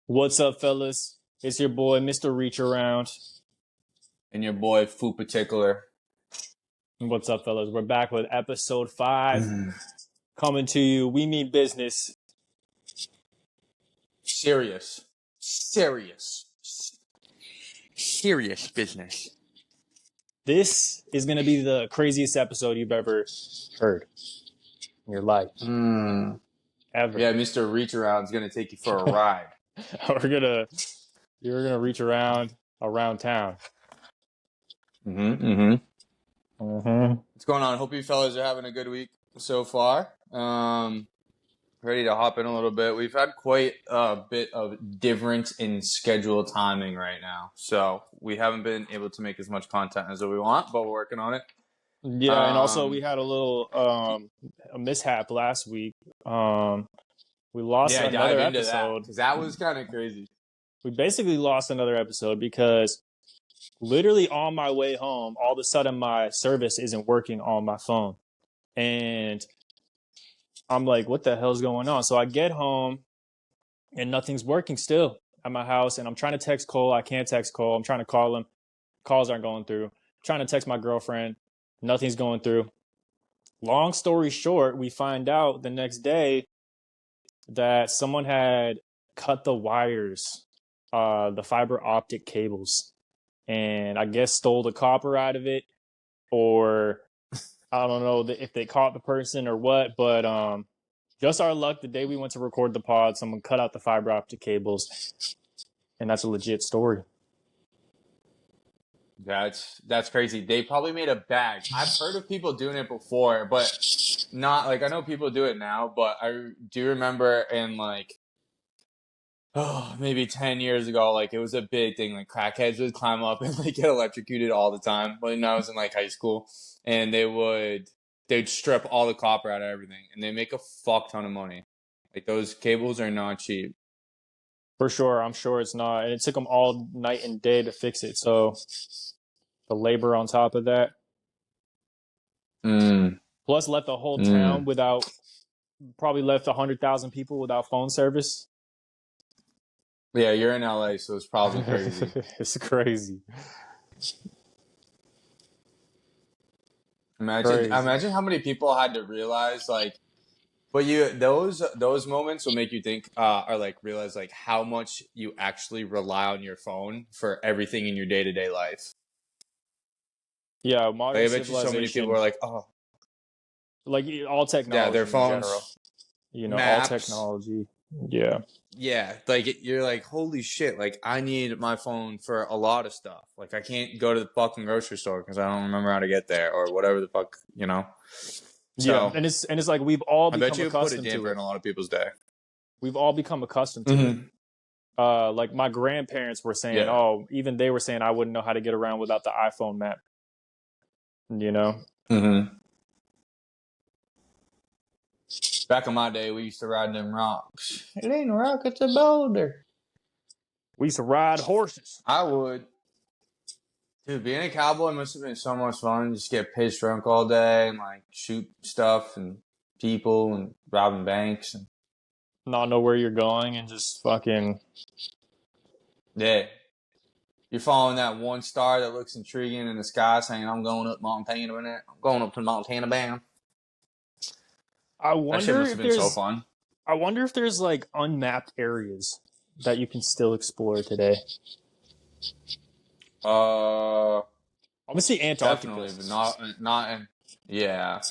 What's up, fellas? It's your boy, Mr. Reach Around. And your boy, Food Particular. What's up, fellas? We're back with episode 5. Coming to you. We mean business. Serious business. This is going to be the craziest episode you've ever heard in your life. Ever. Yeah, Mr. Reach Around is going to take you for a ride. You're gonna reach around town. What's going on? Hope you fellas are having a good week so far. Ready to hop in a little bit. We've had quite a bit of difference in schedule timing right now. So we haven't been able to make as much content as we want, but we're working on it. Yeah, and also we had a little a mishap last week. We lost another episode. Because that was kind of crazy. We basically lost another episode because literally on my way home, all of a sudden my service isn't working on my phone. And I'm like, what the hell's going on? So I get home and nothing's working still at my house. And I'm trying to text Cole. I can't text Cole. I'm trying to call him. Calls aren't going through. I'm trying to text my girlfriend. Nothing's going through. Long story short, we find out the next day that someone had cut the wires, the fiber optic cables, and I guess stole the copper out of it, or I don't know if they caught the person or what, but just our luck, the day we went to record the pod, someone cut out the fiber optic cables, and that's a legit story. That's crazy. They probably made a bag. I've heard of people doing it before, but not like I know people do it now, but I do remember in maybe 10 years ago, like it was a big thing. Like crackheads would climb up and like get electrocuted all the time. When I was in like high school, and they'd strip all the copper out of everything, and they make a fuck ton of money. Like those cables are not cheap. For sure, I'm sure it's not. And it took them all night and day to fix it. So the labor on top of that. Plus left the whole town probably left 100,000 people without phone service. Yeah, you're in LA, so it's probably crazy. It's crazy. Imagine how many people had to realize but those moments will make you think or like realize like how much you actually rely on your phone for everything in your day-to-day life. Yeah, modern I bet you so many people are like, oh, like all technology. Yeah, their phones, in general. You know, maps, all technology. Yeah. Yeah, like you're like, holy shit! Like I need my phone for a lot of stuff. Like I can't go to the fucking grocery store because I don't remember how to get there or whatever the fuck, you know. So, yeah, and it's like we've all become accustomed to it. I bet you put a damper in a lot of people's day. We've all become accustomed to it. Like my grandparents were saying, even they were saying I wouldn't know how to get around without the iPhone map. You know. Back in my day, we used to ride them rocks. It ain't a rock, it's a boulder. We used to ride horses. I would. Dude, being a cowboy must have been so much fun. Just get pissed drunk all day and like shoot stuff and people and robbing banks and not know where you're going and just fucking. Yeah. You're following that one star that looks intriguing in the sky saying, I'm going up Montana in it. I'm going up to Montana bound. I wonder that shit must have been so fun. I wonder if there's like unmapped areas that you can still explore today. Obviously Antarctica. Definitely, but not in, yeah.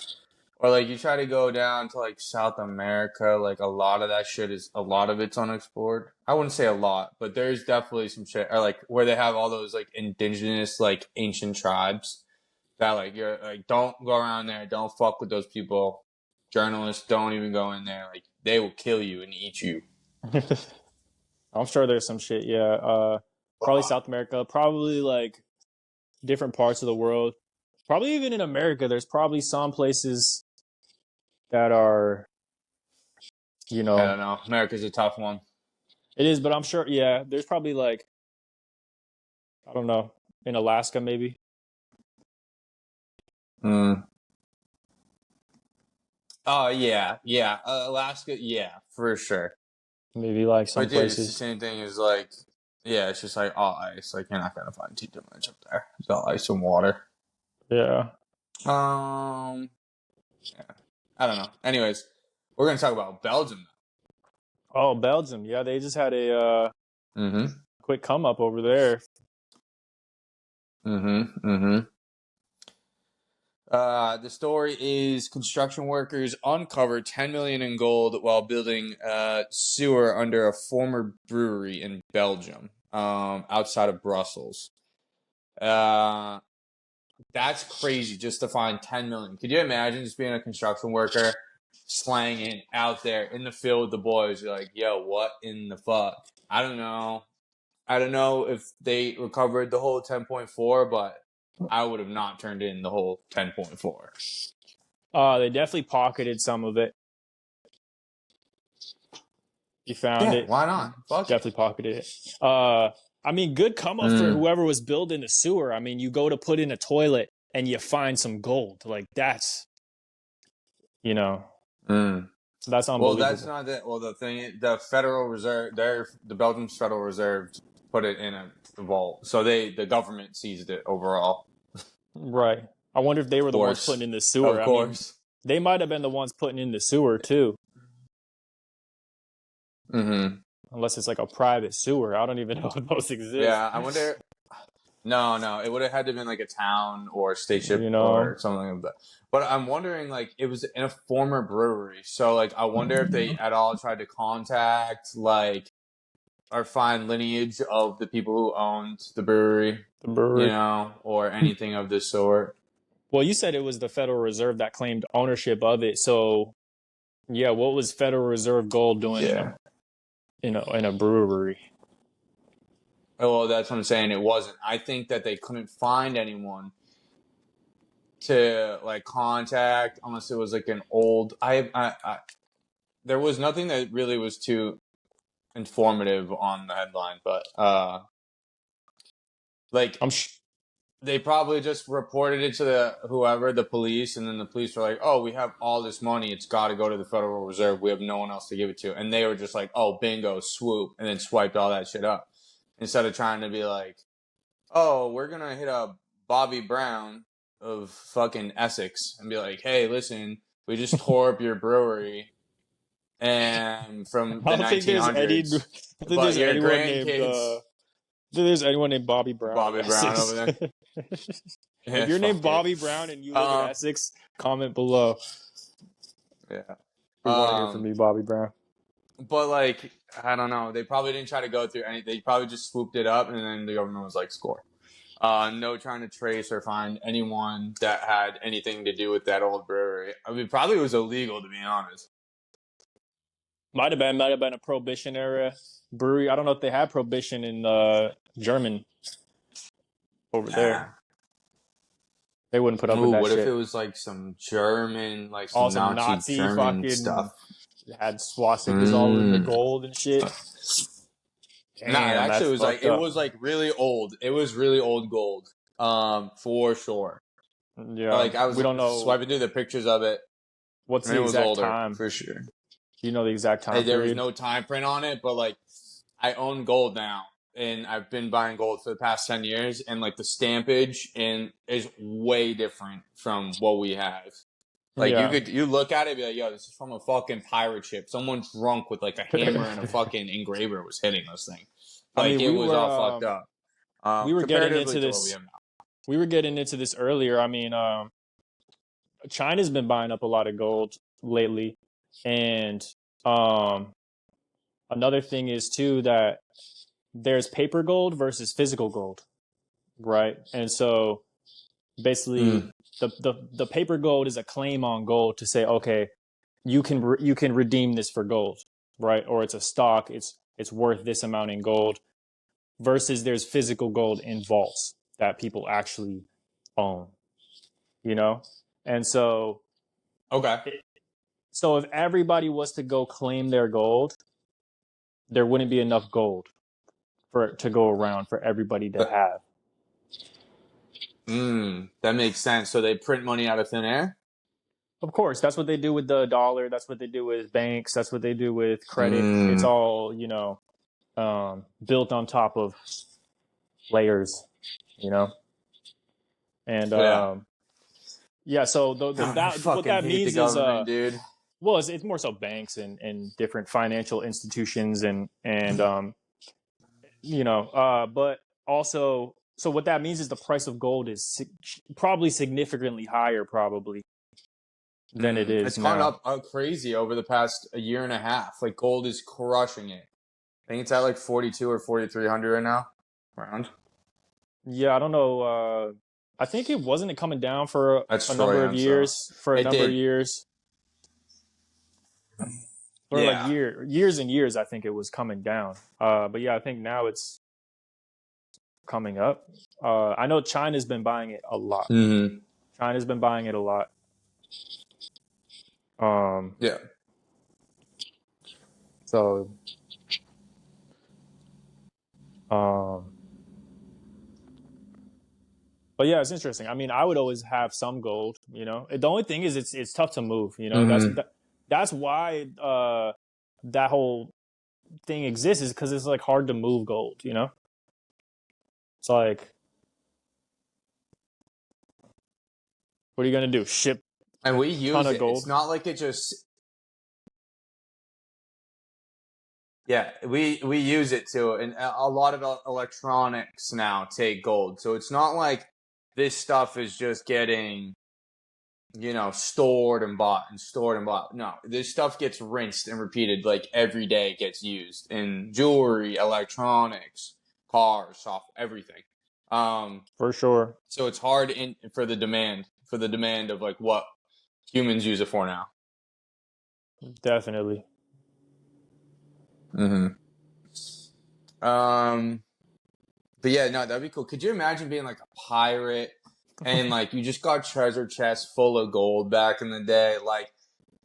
Or like you try to go down to like South America, like a lot of it's unexplored. I wouldn't say a lot, but there's definitely some shit, or like where they have all those like indigenous, like ancient tribes that like you're like, don't go around there, don't fuck with those people. Journalists don't even go in there. Like they will kill you and eat you. I'm sure there's some shit. Yeah. Probably South America, probably like different parts of the world. Probably even in America, there's probably some places that are, you know. I don't know. America's a tough one. It is, but I'm sure, yeah, there's probably like, I don't know, in Alaska maybe. Oh, yeah. Alaska, yeah, for sure. Maybe like some But dude, it's the places. same thing as like, yeah, it's just like all ice. Like you're not gonna find too much up there. It's all ice and water. Yeah. Um, yeah, I don't know. Anyways, we're gonna talk about Belgium Oh, Belgium. Yeah, they just had a now. Mm-hmm. quick come up over there. Mm-hmm. Mm-hmm. The story is construction workers uncovered 10 million in gold while building a sewer under a former brewery in Belgium, outside of Brussels. Uh, that's crazy just to find 10 million. Could you imagine just being a construction worker, slanging out there in the field with the boys? You're like, yo, what in the fuck? I don't know. I don't know if they recovered the whole 10.4, but I would have not turned in the whole 10.4. They definitely pocketed some of it. You found Yeah, it. why not? Fuck it. Definitely pocketed it. I mean, good come up for Mm, whoever was building the sewer. I mean, you go to put in a toilet and you find some gold. Like that's, you know, mm. that's Well, that's unbelievable. not it. Well, the thing, the Federal Reserve, the Belgium's Federal Reserve put it in a vault, so the government seized it overall. Right. I wonder if they Of were the ones putting course, in the of sewer. I mean, course. they might have been the ones putting in the sewer too, Mm-hmm. unless it's like a private sewer. I don't even know if those exist. Yeah, I wonder. No, no, it would have had to have been like a town or a You station know, or something like that. But I'm wondering, like, it was in a former brewery, so like, I wonder if they at all tried to contact like or find lineage of the people who owned the brewery, the brewery. or anything of this sort. Well, you said it was the Federal Reserve that claimed ownership of it. So, yeah, what was Federal Reserve Gold doing Yeah. in a brewery? Well, that's what I'm saying. It wasn't. I think that they couldn't find anyone to like contact unless it was like an old. There was nothing that really was too informative on the headline, but like I'm sh- they probably just reported it to the police, and then the police were like, "Oh, we have all this money. It's got to go to the Federal Reserve. We have no one else to give it to." And they were just like, "Oh, bingo, swoop," and then swiped all that shit up instead of trying to be like, "Oh, we're gonna hit up Bobby Brown of fucking Essex and be like, hey, listen, we just tore up your brewery and from I the don't think there's any. I 1900s, don't think but there's your anyone named. grandkids." I think there's anyone named Bobby Brown of Bobby Brown over Essex. there. If Yeah, you're named fuck it. Bobby Brown and you live in Um, Essex, comment below. yeah. We want to hear from you, Bobby Brown. But like, I don't know. They probably didn't try to go through any. They probably just swooped it up, and then the government was like, "Score." No trying to trace or find anyone that had anything to do with that old brewery. I mean, probably was illegal to be honest. Might have been a prohibition era brewery. I don't know if they had prohibition in German over there. Nah. They wouldn't put up with Ooh, that what if it shit. was like some German, like All some some Nazi Nazi German fucking stuff? had swastikas all over the Mm. gold and shit. Nah, it Damn, actually that's was like fucked it up. was like really old. It was really old gold. For sure. Yeah, Like I we was don't know swiping through the pictures of it, what's and the it was exact older time. for sure. Do you know the exact time There was period? no time print on it, but like I own gold now, and I've been buying gold for the past 10 years, and like the stampage and is way different from what we have. Like Yeah. you look at it and be like, yo, this is from a fucking pirate ship. Someone drunk with like a hammer and a fucking engraver was hitting this thing. I Like mean, it was all fucked up. we were getting Comparatively into to what we this. have now. We were getting into this earlier. I mean, China's been buying up a lot of gold lately, and um, another thing is too that there's paper gold versus physical gold, right? And so basically, Mm. the paper gold is a claim on gold to say, okay, you can redeem this for gold, right? Or it's a stock. It's worth this amount in gold. Versus there's physical gold in vaults that people actually own, you know? And Okay. so if everybody was to go claim their gold, there wouldn't be enough gold for to go around for everybody to But have. that makes sense. So they print money out of thin air? Of course, that's what they do with the dollar. That's what they do with banks. That's what they do with credit. It's Mm, all, built on top of layers, you know? And yeah. yeah, so the God, I what fucking that hate the means is government, dude. well, it's more so banks and different financial institutions and but also so what that means is the price of gold is probably significantly higher probably than it It's is gone now. up crazy over the past a year and a half. Like gold is crushing it. I think it's at like 42 or 4,300 right now. Around. Yeah, I don't know. I think it wasn't coming down for That's a number of Troy so years. For a it number of did. years, or like Yeah. years and years, I think it was coming down. But yeah, I think now it's coming up. I know China's been buying it a lot. Mm-hmm. China's been buying it a lot. Um, Yeah. so, um, but yeah, it's interesting. I mean, I would always have some gold. The only thing is it's tough to move. Mm-hmm. That's why that whole thing exists is because it's like hard to move gold. It's like, what are you gonna do? Ship And we a ton use of it. It's gold? not like it just. Yeah, we use it too, and a lot of electronics now take gold. So it's not like this stuff is just getting stored and bought and stored and bought. No, this stuff gets rinsed and repeated like every day it gets used in jewelry, electronics, cars, soft, everything. For sure, So it's hard for the demand of like what humans use it for now. definitely. Mm-hmm. Um, but yeah, no, that'd be cool. Could you imagine being like a pirate and like you just got treasure chests full of gold back in the day? Like,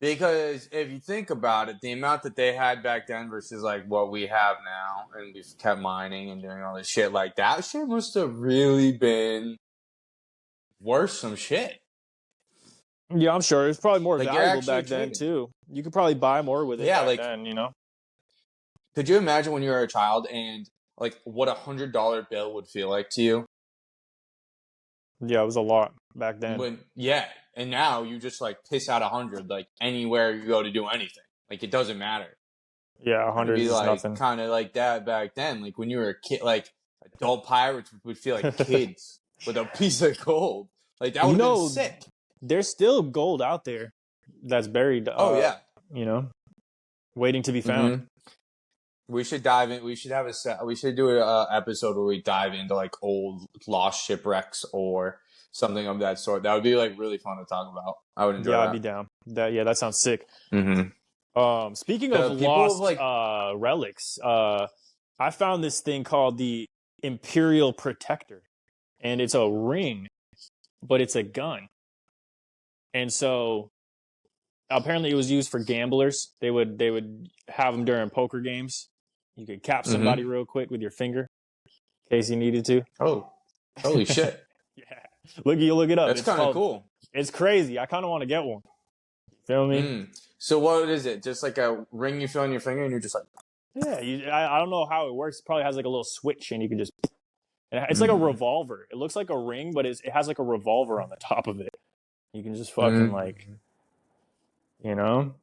because if you think about it, the amount that they had back then versus like what we have now, and we've kept mining and doing all this shit, like that shit must have really been worth some shit. Yeah, I'm sure it's probably more Like you're valuable actually back then trading. too. You could probably buy more with it Yeah, back like then. could you imagine when you were a child and like what $100 bill would feel like to you? Yeah, it was a lot back then. And now you just like piss out 100 like anywhere you go to do anything. Like it doesn't matter. Yeah, And it'd 100 be is like nothing. kind of like that back then. Like when you were a kid, like adult pirates would feel like kids with a piece of gold. Like that would you have been know, sick. there's still gold out there that's buried. Oh yeah. You know, waiting to be found. Mm-hmm. We should dive in. We should have we should do a episode where we dive into like old lost shipwrecks or something of that sort. That would be like really fun to talk about. I would enjoy Yeah, I'd be that. down. That sounds sick. Mm-hmm. Speaking of The people of lost like relics, I found this thing called the Imperial Protector, and it's a ring, but it's a gun. And so apparently it was used for gamblers. They would have them during poker games. You could cap somebody mm-hmm. real quick with your finger in case you needed to. Oh, holy shit. Yeah, look it up. That's It's kind of called. cool. It's crazy. I kind of want to get one. Feel me? So what is it? Just like a ring you feel on your finger, and you're just like, Yeah. I don't know how it works. It probably has like a little switch, and you can just. It's like a mm, revolver. It looks like a ring, but it has like a revolver on the top of it. You can just fucking mm, like, you know.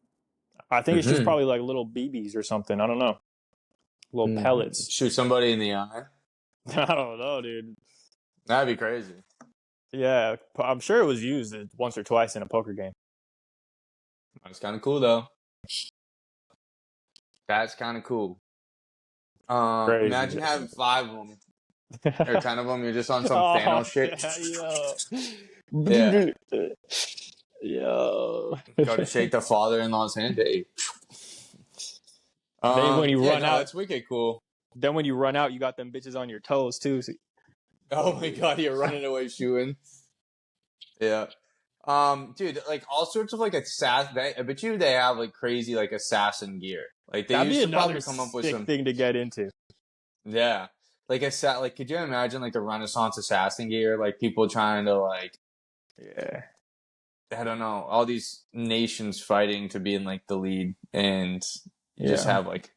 I think it's just mm-hmm, probably like little BBs or something. I don't know. Little pellets. shoot somebody in the eye. I don't know, dude. That'd be crazy. Yeah, I'm sure it was used once or twice in a poker game. That's kind of cool though. That's kind of cool. Crazy. Imagine having 5 of them or 10 of them. You're just on some Oh, Thanos shit. yeah, Yeah. yo. Yo. Go to shake the father-in-law's hand. Hey. Then when you Yeah, run no, out, that's wicked cool. you got them bitches on your toes too. So, Oh my god, you're running away shooting. Yeah. Dude, like all sorts of like assassin. I bet you they have like crazy like assassin gear. Like they that'd be used to another probably come up with sick some. thing to get into. Yeah. Like like could you imagine like the Renaissance assassin gear? Like people trying to like Yeah. I don't know, all these nations fighting to be in like the lead, and you just have like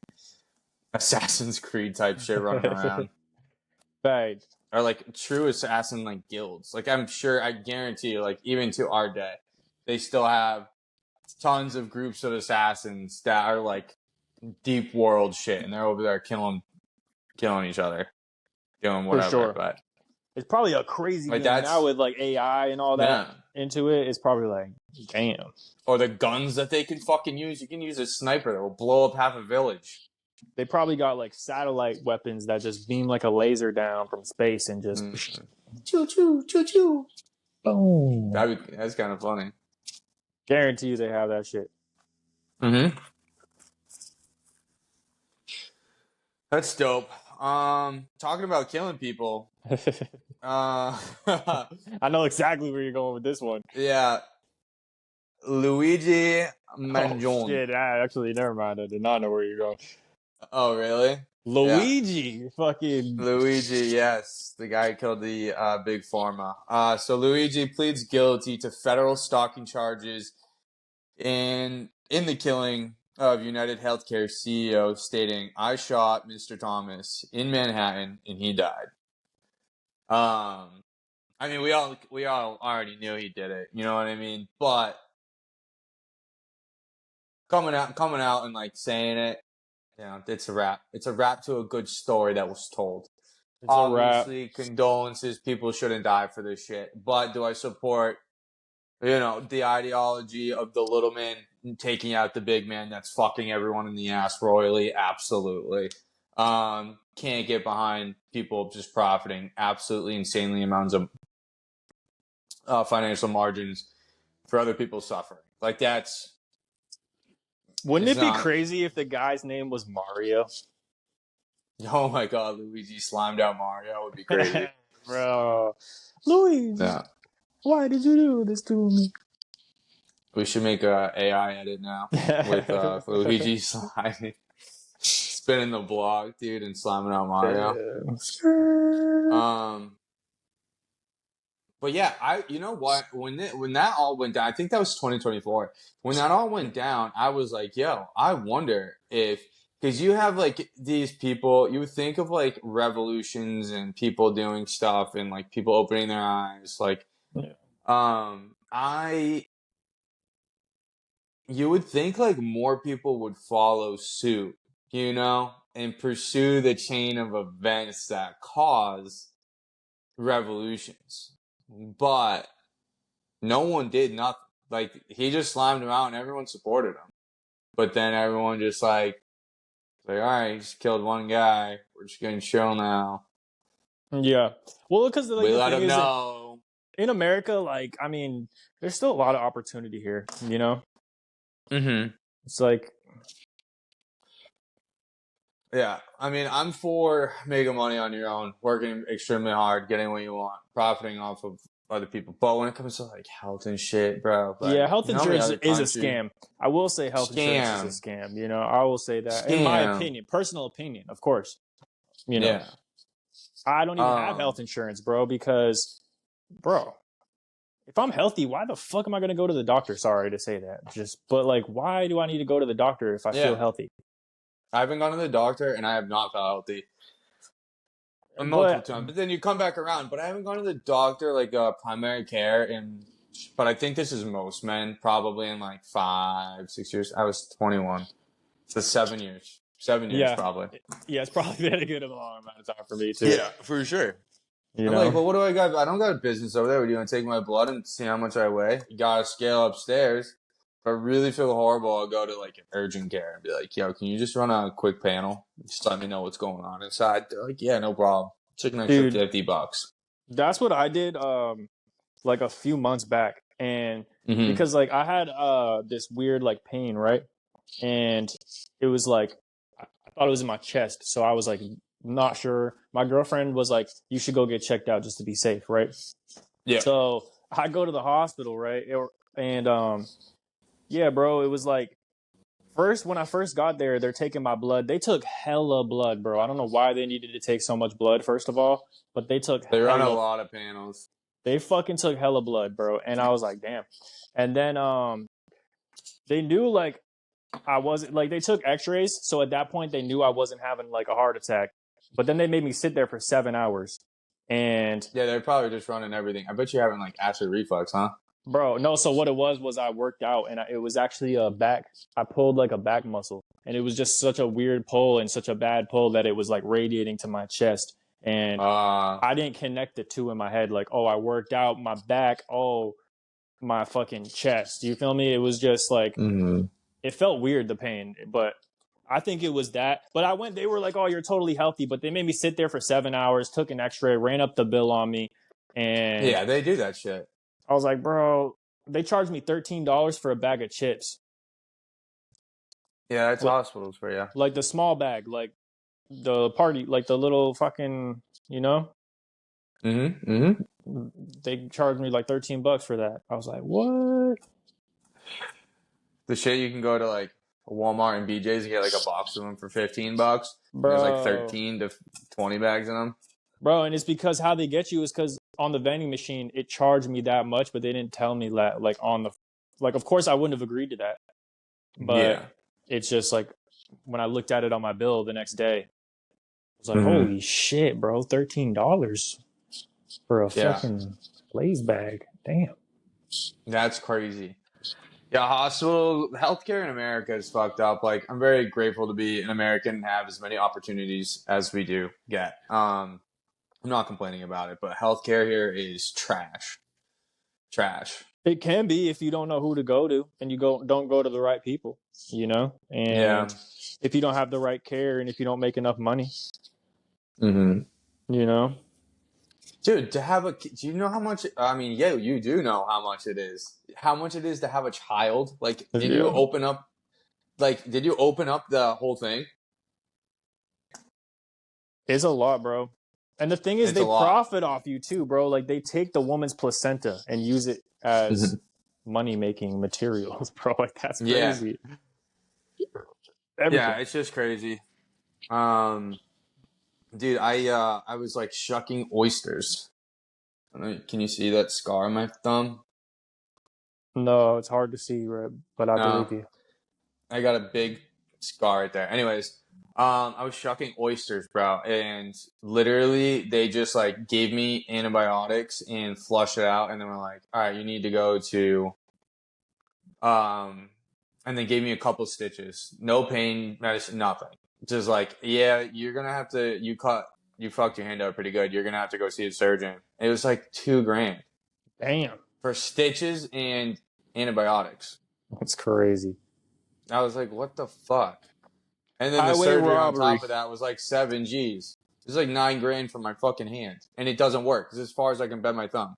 Assassin's Creed type shit running around. Right. Or like true assassin like guilds. Like I'm sure, I guarantee you, like even to our day, they still have tons of groups of assassins that are like deep world shit, and they're over there killing each other, doing For whatever. sure. But It's probably a crazy like game now with like AI and all that into it. It's probably like, damn. Or the guns that they can fucking use. You can use a sniper that will blow up half a village. They probably got like satellite weapons that just beam like a laser down from space and just choo choo choo choo. Boom. That's kind of funny. Guarantee you they have that shit. Mm-hmm. That's dope. Talking about killing people. I know exactly where you're going with this one. Yeah. Luigi Mangione. Oh, shit, actually, never mind. I did not know where you're going. Oh, really? Luigi, yeah. Fucking Luigi, yes, the guy who killed the big pharma. So Luigi pleads guilty to federal stalking charges in the killing of UnitedHealthcare CEO, stating, "I shot Mr. Thomas in Manhattan and he died." I mean, we all already knew he did it. You know what I mean? But coming out and like saying it, you know, it's a wrap. It's a wrap to a good story that was told. it's Obviously, condolences. People shouldn't die for this shit. But do I support, you know, the ideology of the little man taking out the big man that's fucking everyone in the ass royally? Absolutely. Can't get behind people just profiting absolutely insanely amounts of financial margins for other people's suffering. Like that's. Wouldn't it be crazy if the guy's name was Mario? Oh my god, Luigi slimed out Mario would be crazy. Bro. Luigi, why did you do this to me? We should make a AI edit now with Luigi sliding, spinning the block, dude, and slamming out Mario. But yeah, you know what? When that all went down, I think that was 2024. When that all went down, I was like, yo, I wonder if, because you have like these people, you would think of like revolutions and people doing stuff and like people opening their eyes, like, you would think like more people would follow suit, you know, and pursue the chain of events that cause revolutions. But no one did nothing. Like, he just slammed him out and everyone supported him. But then everyone just like all right, he just killed one guy. We're just getting chill now. Yeah. Well, because like, we let him know. In America, like, I mean, there's still a lot of opportunity here, you know? Mm-hmm. It's like, yeah, I mean, I'm for making money on your own, working extremely hard, getting what you want, profiting off of other people. But when it comes to like health and shit, bro, like, yeah, health insurance is a scam. I will say health insurance is a scam. You know, I will say that in my opinion, personal opinion, of course. You know, I don't even have health insurance, bro, because, bro, if I'm healthy, why the fuck am I going to go to the doctor? Sorry to say that, but like, why do I need to go to the doctor if I feel healthy? I haven't gone to the doctor and I have not felt healthy multiple times. But then you come back around. But I haven't gone to the doctor like primary care but I think this is most men probably in like 5-6 years. I was 21, so 7 years. 7 years probably. Yeah, it's probably been a good long amount of time for me too. Yeah, for sure. I'm like, well, what do I got? I don't got a business over there. Are you gonna take my blood and see how much I weigh? You gotta scale upstairs. If I really feel horrible, I'll go to like an urgent care and be like, yo, can you just run a quick panel? Just let me know what's going on inside. They're like, yeah, no problem. Took an extra $50. That's what I did like a few months back. And because like I had this weird like pain, right? And it was like I thought it was in my chest. So I was like not sure. My girlfriend was like, you should go get checked out just to be safe, right? Yeah. So I go to the hospital, right? And yeah, bro, it was like when I first got there, they're taking my blood. They took hella blood, bro. I don't know why they needed to take so much blood, first of all, but they run a lot of panels. They fucking took hella blood, bro. And I was like, damn. And then they knew like I wasn't like they took x-rays, so at that point they knew I wasn't having like a heart attack. But then they made me sit there for 7 hours. And Yeah, they're probably just running everything. I bet you're having like acid reflux, huh? bro, no, so what it was I worked out and it was actually a back. I pulled like a back muscle, and it was just such a weird pull and such a bad pull that it was like radiating to my chest. And I didn't connect the two in my head, like, oh, I worked out my back, oh, my fucking chest. You feel me? It was just like it felt weird, the pain, but I think it was that. But I went, they were like, oh, you're totally healthy, but they made me sit there for 7 hours, took an x-ray, ran up the bill on me, and Yeah, they do that shit. I was like, bro, they charged me $13 for a bag of chips. Yeah, it's hospitals for you. Like the small bag, like the party, like the little fucking, you know? They charged me like $13 for that. I was like, what? The shit you can go to like Walmart and BJ's and get like a box of them for $15. Bro. There's like 13 to 20 bags in them. Bro, and it's because how they get you is because on the vending machine, it charged me that much, but they didn't tell me that, like, on the, like, of course I wouldn't have agreed to that. But it's just like, when I looked at it on my bill the next day, I was like, holy shit, bro, $13 for a fucking Lay's bag. Damn. That's crazy. Yeah, hospital healthcare in America is fucked up. Like, I'm very grateful to be an American and have as many opportunities as we do get. I'm not complaining about it, but healthcare here is trash. Trash. It can be if you don't know who to go to and you don't go to the right people, you know? And if you don't have the right care and if you don't make enough money, you know? Dude, do you know how much? I mean, yeah, you do know how much it is. How much it is to have a child? Like, did you open up? Like, did you open up the whole thing? It's a lot, bro. And the thing is, they profit off you too, bro. Like, they take the woman's placenta and use it as money-making materials, bro. Like, that's crazy. Yeah, it's just crazy. Dude, I was like shucking oysters. Can you see that scar on my thumb? No, it's hard to see, right? But I believe you. I got a big scar right there. Anyways, I was shucking oysters, bro, and literally they just like gave me antibiotics and flushed it out, and then were like, "All right, you need to go to," and they gave me a couple stitches, no pain medicine, nothing. Just like, yeah, you're gonna have to. You fucked your hand up pretty good. You're gonna have to go see a surgeon. It was like $2,000. Damn. For stitches and antibiotics. That's crazy. I was like, what the fuck? And then the surgery on top of that was like 7 G's. It was like $9,000 for my fucking hand. And it doesn't work because as far as I can bend my thumb.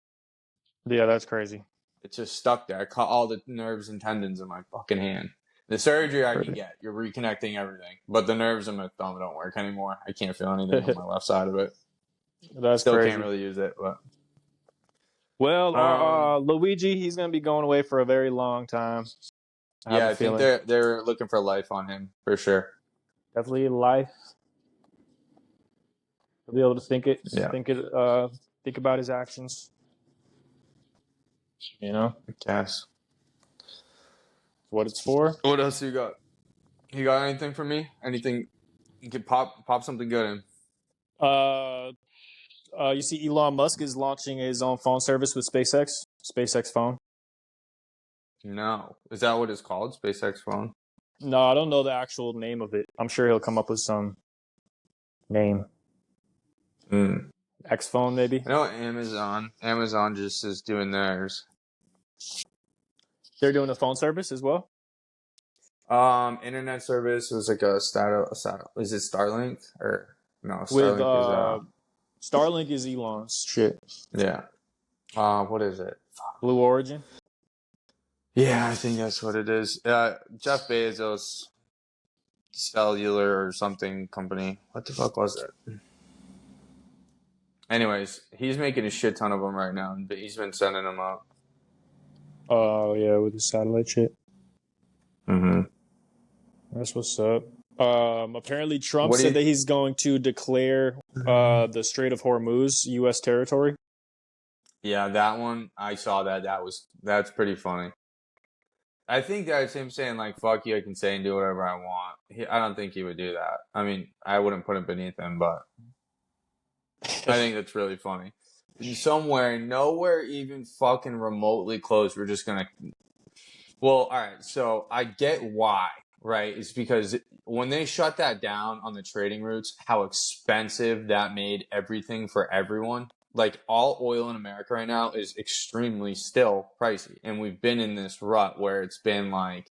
Yeah, that's crazy. It's just stuck there. I caught all the nerves and tendons in my fucking hand. The surgery I can get. You're reconnecting everything. But the nerves in my thumb don't work anymore. I can't feel anything on my left side of it. That's Still crazy. Can't really use it. But well, Luigi, he's going to be going away for a very long time. I think they're looking for life on him, for sure. Definitely life. He'll be able to think about his actions. You know? I guess. What it's for. What else you got? You got anything for me? Anything you could pop something good in? You see Elon Musk is launching his own phone service with SpaceX phone. No. Is that what it's called? SpaceX phone? No, I don't know the actual name of it. I'm sure he'll come up with some name. X phone, maybe? I know Amazon. Amazon just is doing theirs. They're doing a phone service as well? Internet service was like a is it Starlink? Or no, Starlink Starlink is Elon's shit. Yeah. What is it? Blue Origin? Yeah, I think that's what it is. Jeff Bezos cellular or something company. What the fuck was it? Anyways, he's making a shit ton of them right now, but he's been sending them out. Oh, yeah, with the satellite shit. That's what's up. Apparently, Trump said that he's going to declare the Strait of Hormuz U.S. territory. Yeah, that one I saw that. That's pretty funny. I think that's him saying like "fuck you," I can say and do whatever I want. I don't think he would do that. I mean, I wouldn't put it beneath him, but I think that's really funny. Somewhere, nowhere even fucking remotely close, we're just gonna. Well, all right. So I get why, right? It's because when they shut that down on the trading routes, how expensive that made everything for everyone. Like all oil in America right now is extremely still pricey, and we've been in this rut where it's been like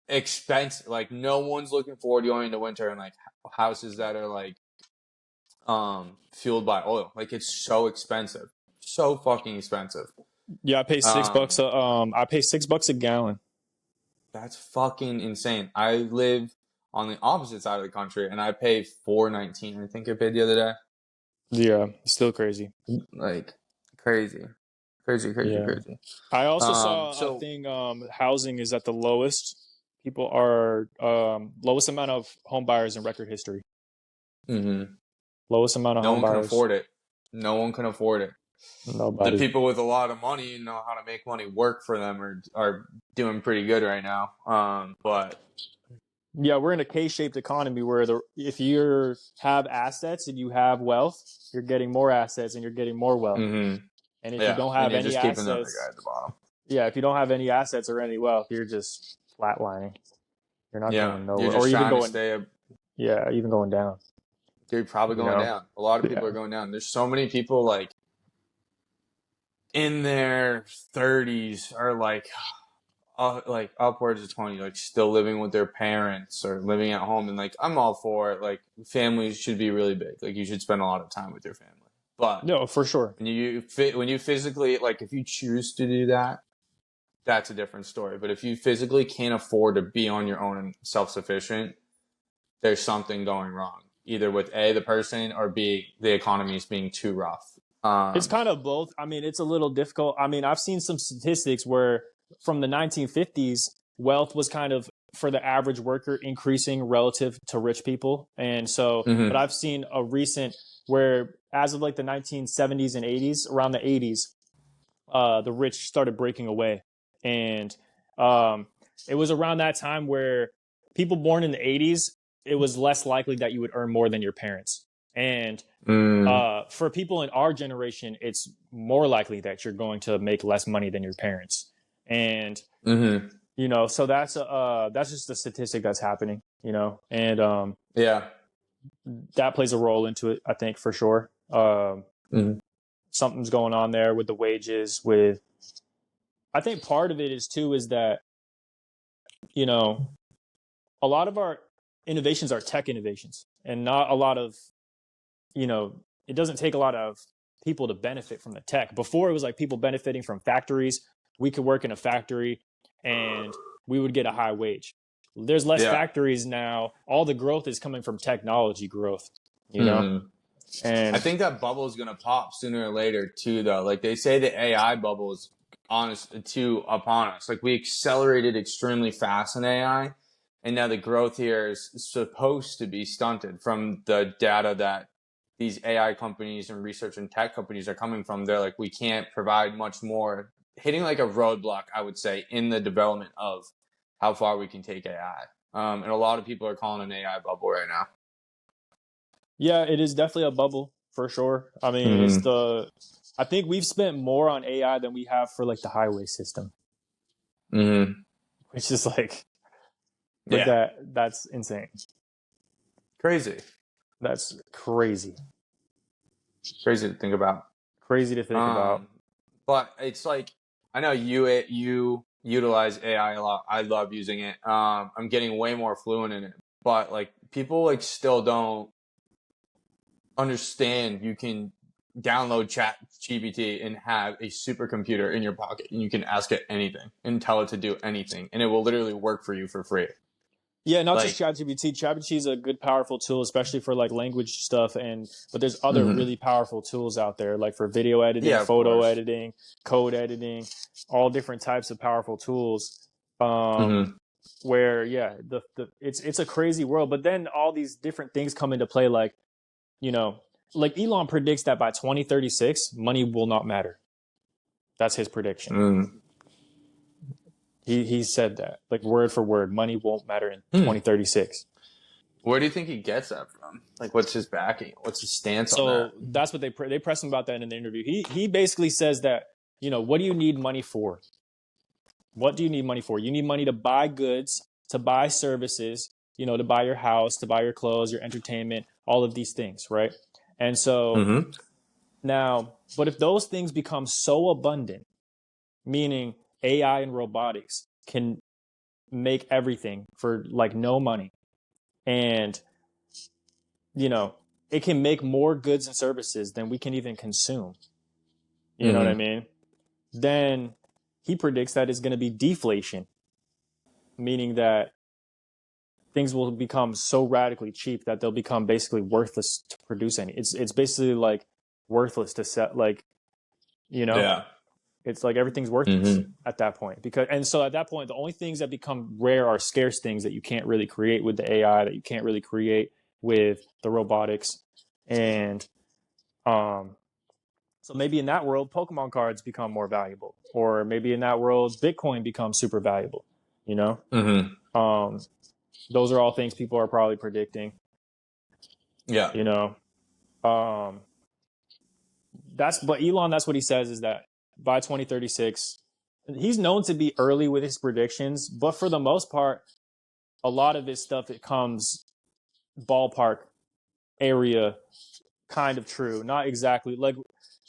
expensive. Like no one's looking forward to going into winter, and like houses that are like fueled by oil. Like it's so expensive, so fucking expensive. Yeah, I pay $6 Um, I pay $6 a gallon. that's fucking insane. I live on the opposite side of the country, and I pay $4.19. I think I paid the other day. Yeah, still crazy. Like crazy, crazy, crazy, Yeah. crazy. I also saw a So thing, housing is at the lowest. People are lowest amount of home buyers in record history. mhm. Lowest amount of No home one can buyers. afford it. No one can afford it. The Nobody. people with a lot of money know how to make money work for them are doing pretty good right now. But Yeah, we're in a K-shaped economy where if you have assets and you have wealth, you're getting more assets and you're getting more wealth. mhm. And if you Yeah, don't and have you're any just keeping the other guy assets, at the bottom. yeah, if you don't have any assets or any wealth, you're just flatlining. You're not Yeah, going you're nowhere, or just even trying to going, stay. yeah, even going down. You're probably You going know, down. A lot of people yeah, are going down. There's so many people like in their 30s are like upwards of 20, like still living with their parents or living at home. And like I'm all for it. Like families should be really big. Like you should spend a lot of time with your family. But no, for sure. when you physically like if you choose to do that, that's a different story. But if you physically can't afford to be on your own and self-sufficient, there's something going wrong, either with A, the person, or B, the economy is being too rough. It's kind of both. I mean, it's a little difficult. I mean, I've seen some statistics where from the 1950s, wealth was kind of for the average worker increasing relative to rich people. And so, but Mm-hmm. I've seen a recent where as of like the 1970s and 80s, around the 80s, the rich started breaking away. And um, it was around that time where people born in the 80s, it was less likely that you would earn more than your parents. And Mm. for people in our generation, it's more likely that you're going to make less money than your parents. And Mm-hmm. so that's just the statistic that's happening. And Yeah. that plays a role into it, I think, for sure. Mm-hmm. Something's going on there with the wages. With I think part of it is that you know a lot of our innovations are tech innovations, and not a lot of it doesn't take a lot of people to benefit from the tech. Before it was like people benefiting from factories. We could work in a factory and we would get a high wage. There's less Yeah. factories now. All the growth is coming from technology growth, you know? Mm-hmm. I And think that bubble is gonna pop sooner or later too, though. Like they say, the AI bubble is upon us. Like we accelerated extremely fast in AI, and now the growth here is supposed to be stunted from the data that these AI companies and research and tech companies are coming from. They're like, we can't provide much more, hitting like a roadblock, I would say, in the development of how far we can take AI. And a lot of people are calling an AI bubble right now. yeah, it is definitely a bubble for sure. I mean, Mm-hmm. I think we've spent more on AI than we have for like the highway system, Mm-hmm. which is like Yeah, that's insane. crazy. That's crazy. Crazy to think about. Crazy to think about. Um, but it's like I know you utilize AI a lot. I love using it. I'm getting way more fluent in it. But like people like still don't understand you can download Chat GPT and have a supercomputer in your pocket, and you can ask it anything and tell it to do anything, and it will literally work for you for free. Yeah, not just Like, ChatGPT. ChatGPT is a good, powerful tool, especially for like language stuff. But there's other mm-hmm. really powerful tools out there, like for video editing, Yeah, of photo course. editing, code editing, all different types of powerful tools. Um, Mm-hmm. where yeah, it's a crazy world. But then all these different things come into play, like you know, like Elon predicts that by 2036, money will not matter. That's his prediction. He said that, like, word for word, money won't matter in 2036. Where do you think he gets that from? Like, what's his backing? What's his stance on that? So that's what they press him about that in the interview. He basically says that, what do you need money for? What do you need money for? You need money to buy goods, to buy services, to buy your house, to buy your clothes, your entertainment, all of these things, right? And so now, but if those things become so abundant, meaning AI and robotics can make everything for like no money, and it can make more goods and services than we can even consume. You know what I mean? Then he predicts that it's going to be deflation, meaning that things will become so radically cheap that they'll become basically worthless to produce any. It's basically like worthless to set, like, Yeah. it's like everything's worthless at that point. And so at that point, the only things that become rare are scarce things that you can't really create with the AI, that you can't really create with the robotics. And so maybe in that world, Pokemon cards become more valuable, or maybe in that world, Bitcoin becomes super valuable. Those are all things people are probably predicting. Yeah. But Elon, that's what he says, is that by 2036, he's known to be early with his predictions, but for the most part, a lot of his stuff, it comes ballpark area kind of true. Not exactly like,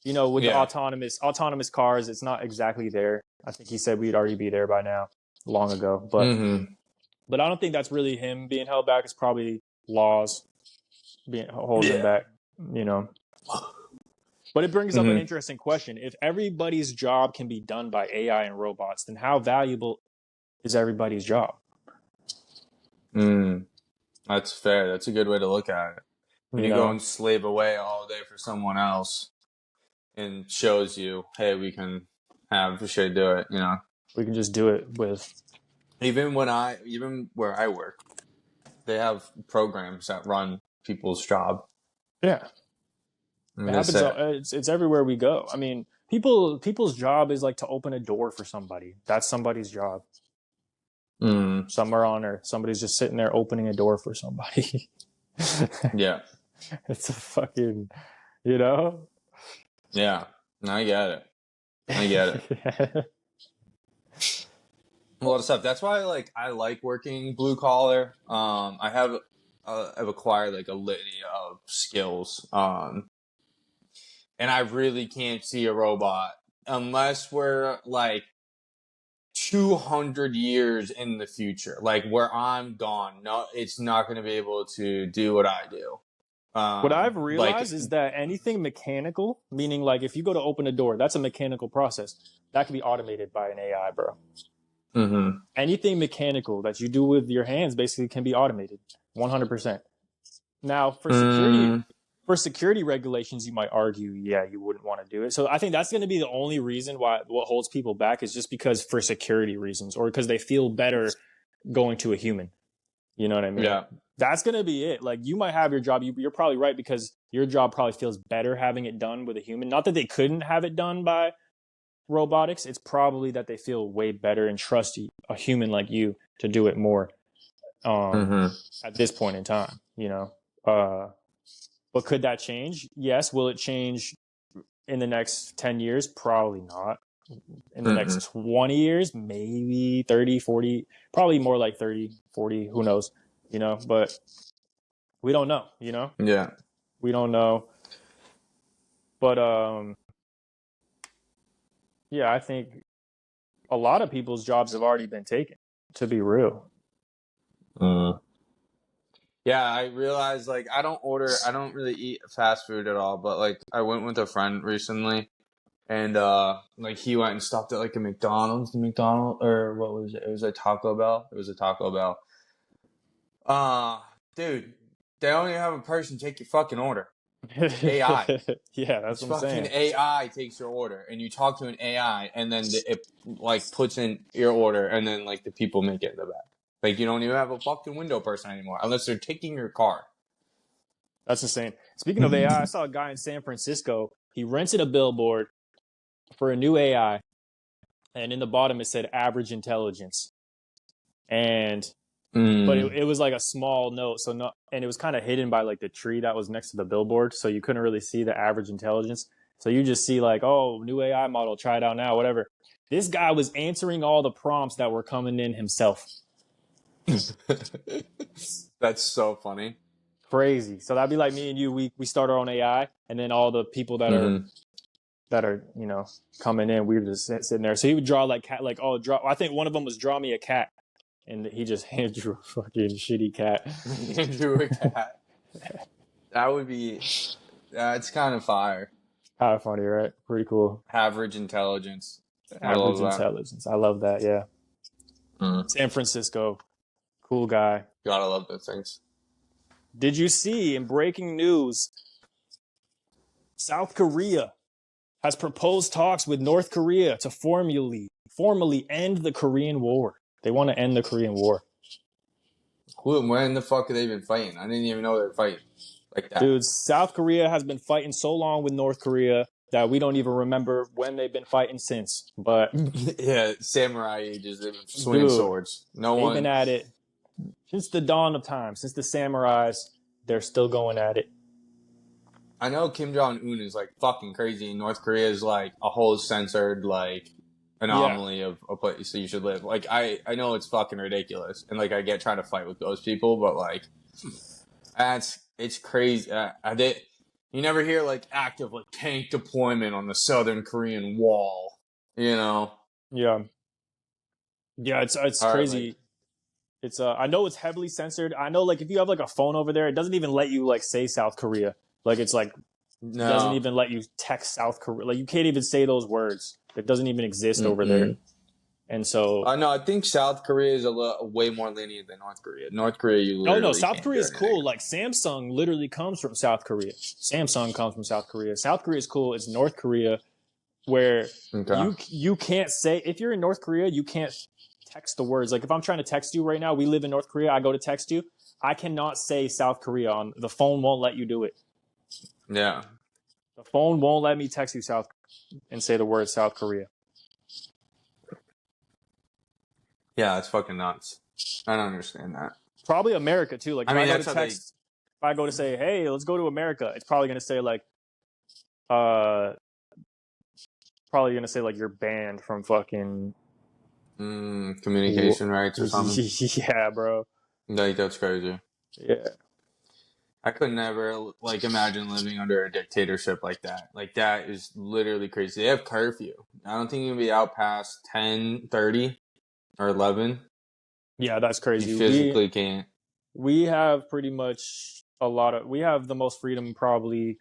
with the autonomous cars, it's not exactly there. I think he said we'd already be there by now, long ago. But I don't think that's really him being held back. It's probably laws being holding him back, But it brings up an interesting question. If everybody's job can be done by AI and robots, then how valuable is everybody's job? That's fair. That's a good way to look at it. When you go and slave away all day for someone else and shows you, hey, we can have the shit do it, We can just do it with... Even where I work, they have programs that run people's job. Yeah. It happens. It's everywhere we go. I mean, people's job is like to open a door for somebody. That's somebody's job. Somewhere on Earth, somebody's just sitting there opening a door for somebody. Yeah. It's a fucking, Yeah. No, I get it. A lot of stuff. That's why, I like working blue collar. I've acquired like a litany of skills. And I really can't see a robot unless we're like 200 years in the future, like where I'm gone. No, it's not going to be able to do what I do. What I've realized is that anything mechanical, meaning like if you go to open a door, that's a mechanical process. That can be automated by an AI, bro. Anything mechanical that you do with your hands basically can be automated, 100%. Now, for security regulations, you might argue, yeah, you wouldn't want to do it. So I think that's going to be the only reason why what holds people back is just because for security reasons, or because they feel better going to a human. You know what I mean? Yeah. That's going to be it. Like, you might have your job. You're probably right, because your job probably feels better having it done with a human. Not that they couldn't have it done by robotics. It's probably that they feel way better and trust a human like you to do it more at this point in time, But could that change? Yes. Will it change in the next 10 years? Probably not. In the next 20 years, maybe 30, 40, probably more like 30, 40, who knows, but we don't know, Yeah. We don't know. But, yeah, I think a lot of people's jobs have already been taken, to be real. Yeah, I realized I don't really eat fast food at all, but I went with a friend recently and he went and stopped at a McDonald's, or what was it? It was a Taco Bell. It was a Taco Bell. Dude, they don't even have a person take your fucking order. AI. Yeah, that's what I'm saying. Fucking AI takes your order, and you talk to an AI, and then it puts in your order, and then the people make it in the back. You don't even have a fucking window person anymore, unless they're taking your car. That's insane. Speaking of AI, I saw a guy in San Francisco. He rented a billboard for a new AI, and in the bottom it said average intelligence. And but it was like a small note, so no, and it was kind of hidden by like the tree that was next to the billboard, so you couldn't really see the average intelligence. So you just see like, oh, new AI model, try it out now, whatever. This guy was answering all the prompts that were coming in himself. That's so funny. Crazy. So that'd be like me and you. We start our own AI, and then all the people that are coming in, we were just sitting there. So he would draw like cat, like I think one of them was draw me a cat, and he just hand drew a fucking shitty cat. Drew a cat. That would be. That's kind of fire. Kind of funny, right? Pretty cool. Average intelligence. Average intelligence. I love that. Yeah. San Francisco, cool guy. Gotta love those things. Did you see in breaking news? South Korea has proposed talks with North Korea to formally end the Korean War. They want to end the Korean War. When the fuck have they been fighting? I didn't even know they were fighting like that. Dude, South Korea has been fighting so long with North Korea that we don't even remember when they've been fighting since. But yeah, samurai ages, they've been swinging swords. They've been at it since the dawn of time, since the samurais. They're still going at it. I know Kim Jong-un is like fucking crazy, and North Korea is like a whole censored like anomaly of a place that you should live. Like I know it's fucking ridiculous, and like I get trying to fight with those people, but like it's crazy. You never hear like active like tank deployment on the southern Korean wall, you know? Yeah, it's crazy. Like, it's I know it's heavily censored. I know like if you have like a phone over there, it doesn't even let you like say South Korea. Like it's like doesn't even let you text South Korea. Like you can't even say those words. It doesn't even exist over there. And so no, I think South Korea is way more lenient than North Korea. North Korea, you literally no, South Korea is cool. Like Samsung literally comes from South Korea. Samsung comes from South Korea. South Korea is cool. It's North Korea where you can't say, if you're in North Korea, you can't text the words. Like if I'm trying to text you right now, we live in North Korea, I go to text you, I cannot say South Korea on the phone. Won't let you do it. Yeah, the phone won't let me text you and say the word South Korea. Yeah, it's fucking nuts. I don't understand that. Probably America too. Like if I go to text, if I go to say, "Hey, let's go to America," it's probably gonna say like, probably gonna say like you're banned from fucking communication rights or something. Yeah, bro. Like that's crazy. Yeah. I could never like imagine living under a dictatorship like that. Like that is literally crazy. They have curfew. I don't think you can be out past 10, 30, or 11. Yeah, that's crazy. You physically can't. We have pretty much we have the most freedom probably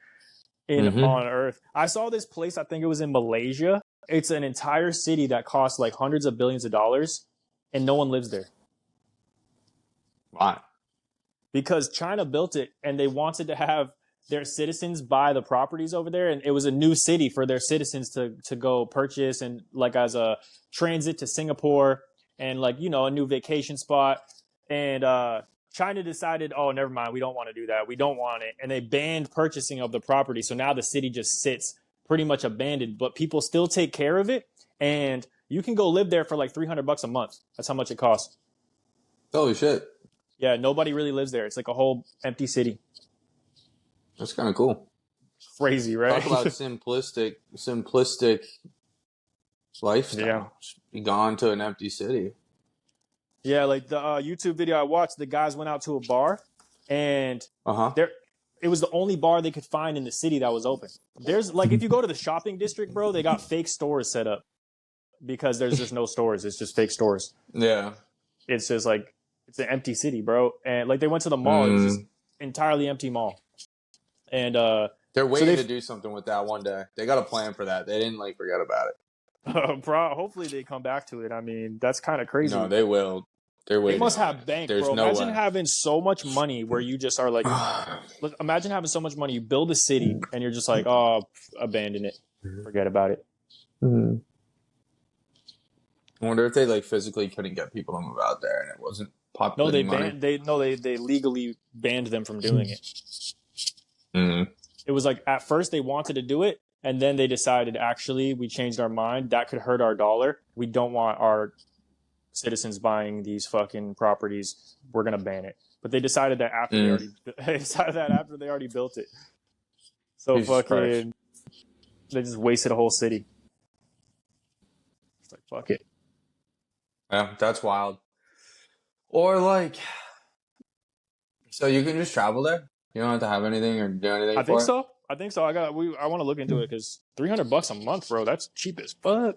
on Earth. I saw this place, I think it was in Malaysia. It's an entire city that costs like hundreds of billions of dollars and no one lives there. Why? Because China built it and they wanted to have their citizens buy the properties over there. And it was a new city for their citizens to go purchase and like as a transit to Singapore and like, a new vacation spot. And China decided, oh, never mind. We don't want to do that. We don't want it. And they banned purchasing of the property. So now the city just sits pretty much abandoned, but people still take care of it. And you can go live there for like $300 a month. That's how much it costs. Holy shit. Yeah, nobody really lives there. It's like a whole empty city. That's kind of cool. Crazy, right? Talk about simplistic lifestyle. Yeah. Be gone to an empty city. Yeah, like the YouTube video I watched, the guys went out to a bar, and it was the only bar they could find in the city that was open. There's like if you go to the shopping district, bro, they got fake stores set up because there's just no stores. It's just fake stores. Yeah. It's just like it's an empty city, bro. And like they went to the mall, it was just entirely empty mall. And they're waiting to do something with that one day. They got a plan for that. They didn't like forget about it. Hopefully they come back to it. I mean, that's kind of crazy. No, they will. They're waiting. They must have bank, bro. Imagine having so much money where you just are like, imagine having so much money. You build a city and you're just like, oh, abandon it. Forget about it. I wonder if they like physically couldn't get people to move out there and it wasn't popular. No, they legally banned them from doing it. Mm. It was like at first they wanted to do it, and then they decided actually we changed our mind. That could hurt our dollar. We don't want our citizens buying these fucking properties. We're gonna ban it. But they decided that after they already built it. So Jesus Christ. fucking they just wasted a whole city. It's like fuck it. Yeah, that's wild. Or like, so you can just travel there. You don't have to have anything or do anything I think for it. so. I think so. I want to look into it because $300 a month, bro. That's cheap as fuck.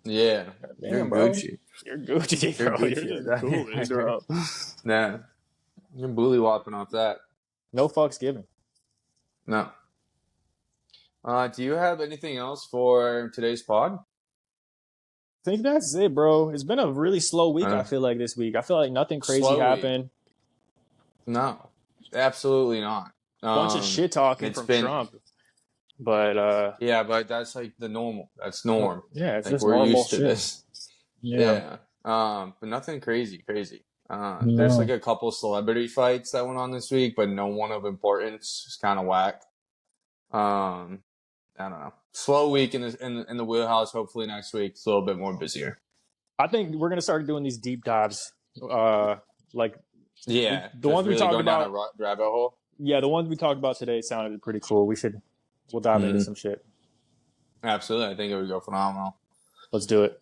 Yeah, you're Damn, bro. Gucci. You're Gucci, You're bro. You're Gucci just with cooling, that. bro. Nah, you're bully whopping off that. No fucks given. No. Do you have anything else for today's pod? I think that's it, bro. It's been a really slow week, I Uh, feel like, this week. I feel like nothing crazy Slow week. happened. No, absolutely not. Bunch of shit talking It's from been Trump. But yeah, but that's like the normal. That's well, norm. yeah, it's Like just we're normal used to shit. this. Yeah. Yeah. But nothing crazy. There's No. like a couple celebrity fights that went on this week, but no one of importance. It's kind of whack. I don't know. Slow week in the wheelhouse. Hopefully next week it's a little bit more busier. I think we're gonna start doing these deep dives. Like Yeah, the just ones we really talked going down a about. rabbit hole. Yeah, the ones we talked about today sounded pretty cool. We'll dive into Mhm. some shit. Absolutely, I think it would go phenomenal. Let's do it.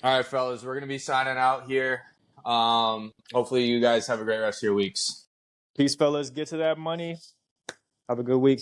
All right, fellas, we're gonna be signing out here. Hopefully you guys have a great rest of your weeks. Peace, fellas. Get to that money. Have a good week.